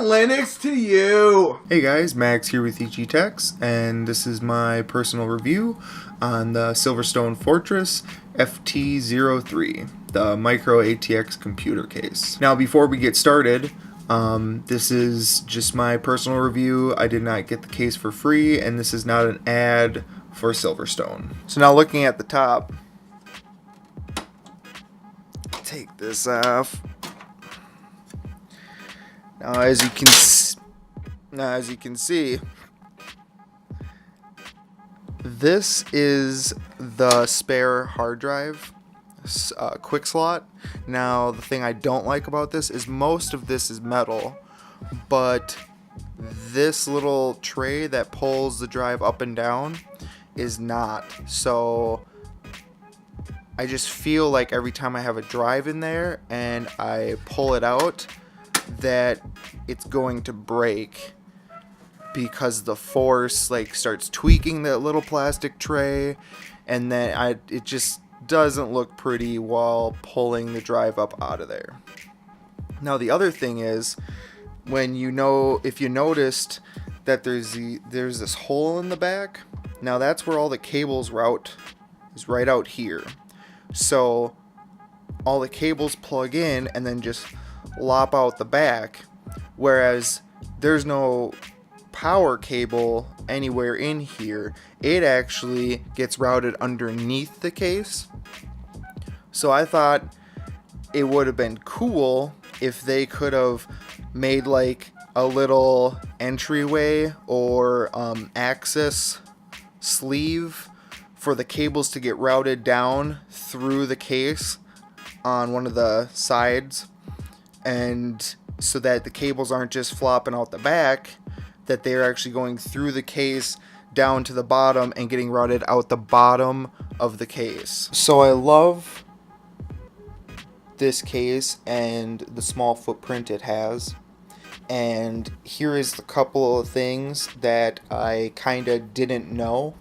Linux to you! Hey guys, Max here with EGTechs, and this is my personal review on the Silverstone Fortress FT03, the micro ATX computer case. Now before we get started, this is just my personal review. I did not get the case for free, and this is not an ad for Silverstone. So now looking at the top, take this off. Now as you can see, this is the spare hard drive quick slot. Now the thing I don't like about this is most of this is metal, but this little tray that pulls the drive up and down is not. So I just feel like every time I have a drive in there and I pull it out that it's going to break because the force starts tweaking that little plastic tray, and then it just doesn't look pretty while pulling the drive up out of there. Now the other thing is, if you noticed that there's this hole in the back, now that's where all the cables route is, right out here. So all the cables plug in and then just lop out the back, whereas there's no power cable anywhere in here. It actually gets routed underneath the case. So I thought it would have been cool if they could have made like a little entryway or access sleeve for the cables to get routed down through the case on one of the sides, and so that the cables aren't just flopping out the back, that they're actually going through the case down to the bottom and getting routed out the bottom of the case. So I love this case and the small footprint it has. And here is a couple of things that I kind of didn't know.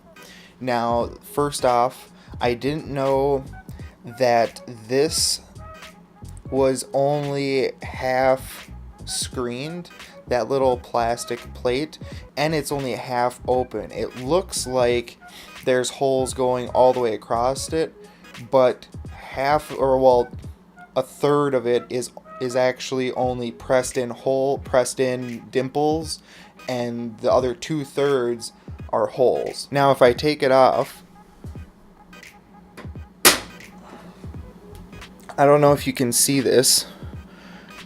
Now, first off, I didn't know that this was only half screened, that little plastic plate, and it's only half open. It looks like there's holes going all the way across it, but a third of it is actually only pressed in dimples, and the other 2/3 are holes. Now if I take it off, I don't know if you can see this,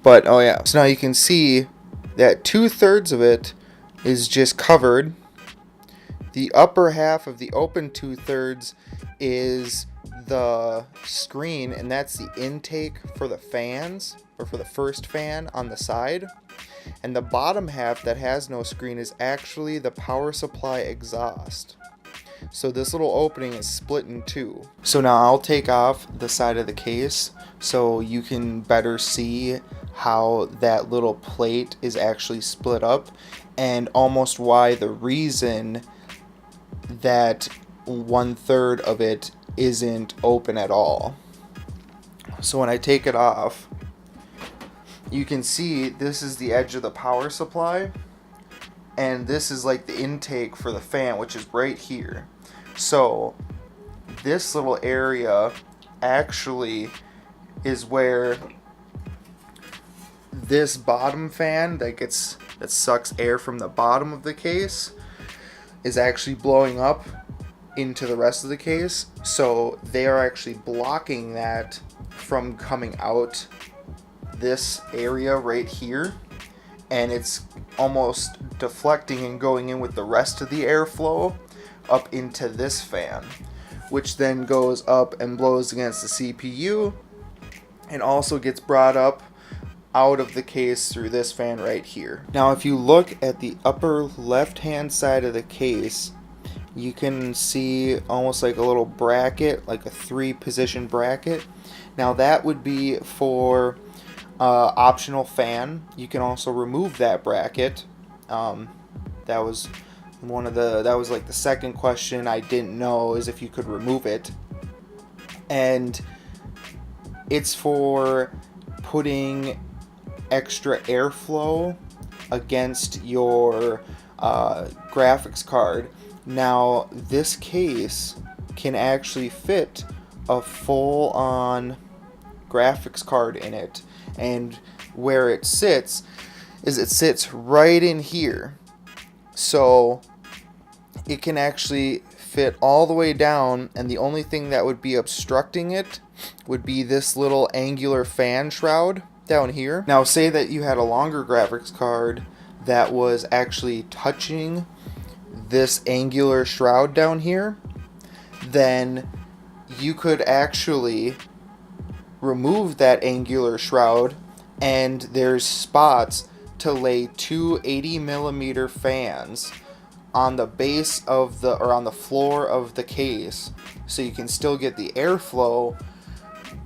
but oh yeah. So now you can see that 2/3 of it is just covered. The upper half of the open 2/3 is the screen, and that's the intake for the fans, or for the first fan on the side. And the bottom half that has no screen is actually the power supply exhaust. So this little opening is split in two. So now I'll take off the side of the case so you can better see how that little plate is actually split up, and almost why the reason that 1/3 of it isn't open at all. So when I take it off, you can see this is the edge of the power supply, and this is like the intake for the fan, which is right here. So this little area actually is where this bottom fan that sucks air from the bottom of the case is actually blowing up into the rest of the case. So they are actually blocking that from coming out this area right here, and it's almost deflecting and going in with the rest of the airflow up into this fan, which then goes up and blows against the CPU and also gets brought up out of the case through this fan right here. Now if you look at the upper left hand side of the case, you can see almost like a little bracket, like a 3-position bracket. Now that would be for optional fan. You can also remove that bracket. That was like the second question I didn't know, is if you could remove it. And it's for putting extra airflow against your graphics card. Now this case can actually fit a full-on graphics card in it, and where it sits right in here, so it can actually fit all the way down, and the only thing that would be obstructing it would be this little angular fan shroud down here. Now say that you had a longer graphics card that was actually touching this angular shroud down here, then you could actually remove that angular shroud, and there's spots to lay two 80mm fans on the base of the, or on the floor of the case, so you can still get the airflow,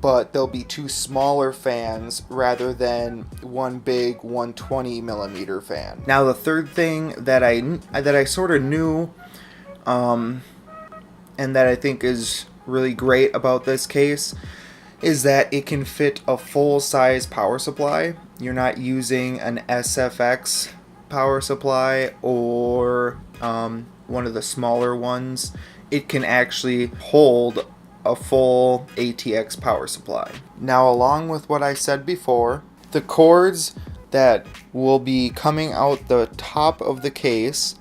but there'll be two smaller fans rather than one big 120mm fan. Now the third thing that I sort of knew, and that I think is really great about this case, is that it can fit a full-size power supply. You're not using an SFX power supply or one of the smaller ones. It can actually hold a full ATX power supply. Now, along with what I said before, the cords that will be coming out the top of the case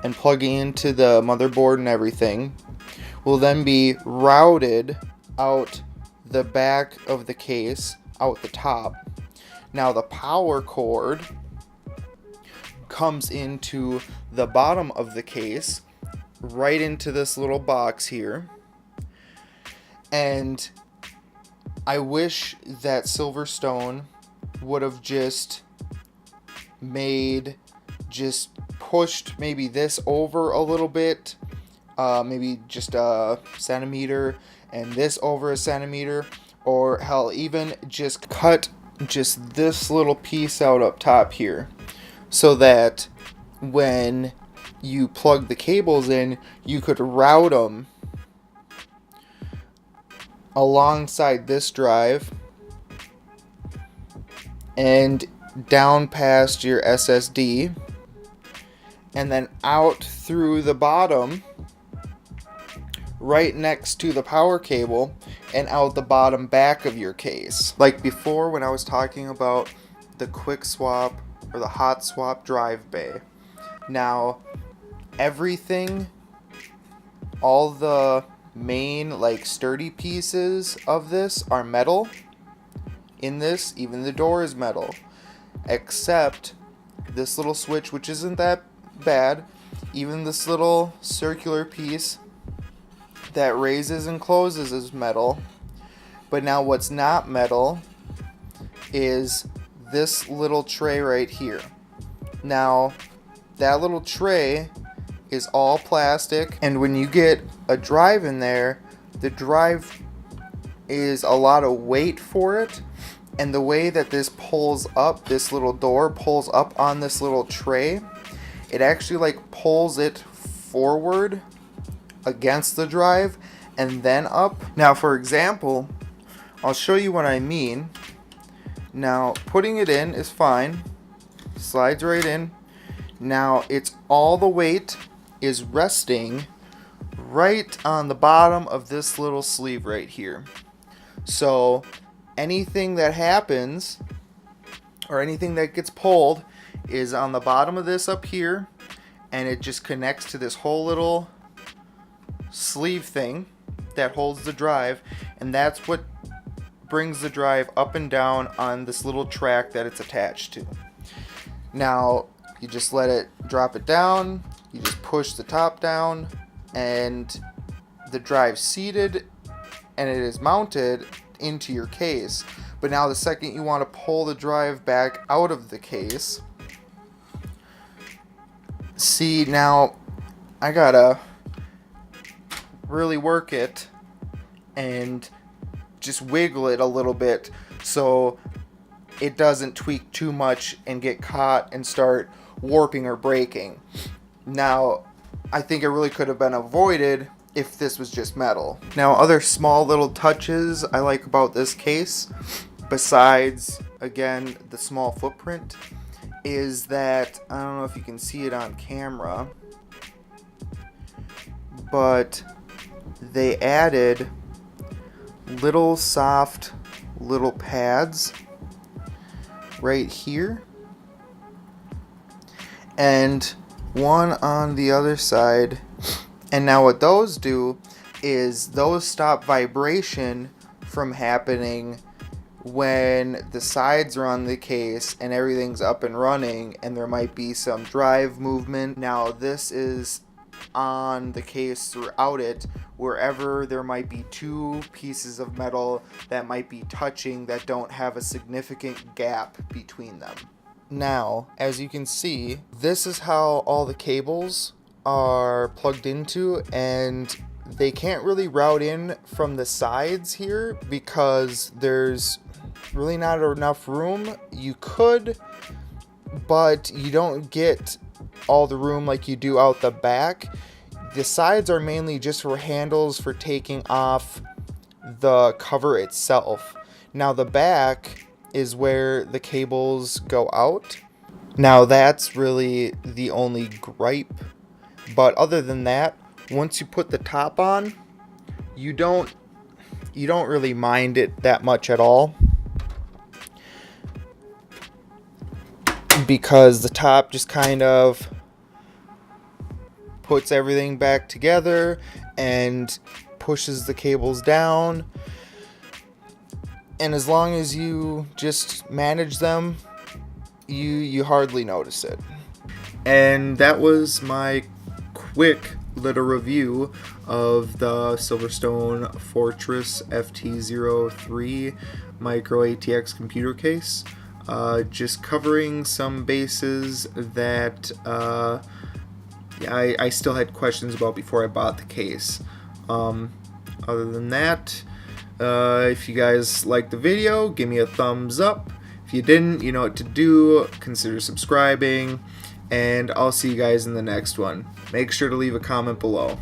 and plugging into the motherboard and everything will then be routed out the back of the case, out the top. Now the power cord comes into the bottom of the case, right into this little box here. And I wish that Silverstone would have just pushed maybe this over a little bit, maybe just a centimeter, and this over a centimeter, or hell, even just cut just this little piece out up top here, so that when you plug the cables in, you could route them alongside this drive and down past your SSD, and then out through the bottom right next to the power cable and out the bottom back of your case. Like before, when I was talking about the quick swap or the hot swap drive bay, now everything, all the main like sturdy pieces of this are metal in this. Even the door is metal, except this little switch, which isn't that bad. Even this little circular piece that raises and closes is metal. But now what's not metal is this little tray right here. Now that little tray is all plastic, and when you get a drive in there, the drive is a lot of weight for it, and the way that this pulls up, this little door pulls up on this little tray, it actually like pulls it forward against the drive and then up. Now for example, I'll show you what I mean. Now putting it in is fine, slides right in. Now it's all the weight is resting right on the bottom of this little sleeve right here. So anything that happens or anything that gets pulled is on the bottom of this up here, and it just connects to this whole little sleeve thing that holds the drive, and that's what brings the drive up and down on this little track that it's attached to. Now you just let it drop it down, you just push the top down, and the drive's seated and it is mounted into your case. But now the second you want to pull the drive back out of the case, see, now I gotta really work it and just wiggle it a little bit so it doesn't tweak too much and get caught and start warping or breaking. Now I think it really could have been avoided if this was just metal. Now other small little touches I like about this case, besides again the small footprint, is that, I don't know if you can see it on camera, but they added little soft little pads right here and one on the other side. And now what those do is those stop vibration from happening when the sides are on the case and everything's up and running and there might be some drive movement. Now this is on the case throughout it, wherever there might be two pieces of metal that might be touching that don't have a significant gap between them. Now, as you can see, this is how all the cables are plugged into, and they can't really route in from the sides here because there's really not enough room. You could, but you don't get all the room like you do out the back. The sides are mainly just for handles for taking off the cover itself. Now the back is where the cables go out. Now that's really the only gripe, but other than that, once you put the top on, you don't really mind it that much at all, because the top just kind of puts everything back together and pushes the cables down, and as long as you just manage them, you hardly notice it. And that was my quick little review of the Silverstone Fortress FT03 micro ATX computer case. Just covering some bases that I still had questions about before I bought the case. Other than that, if you guys liked the video, give me a thumbs up. If you didn't, you know what to do. Consider subscribing, and I'll see you guys in the next one. Make sure to leave a comment below.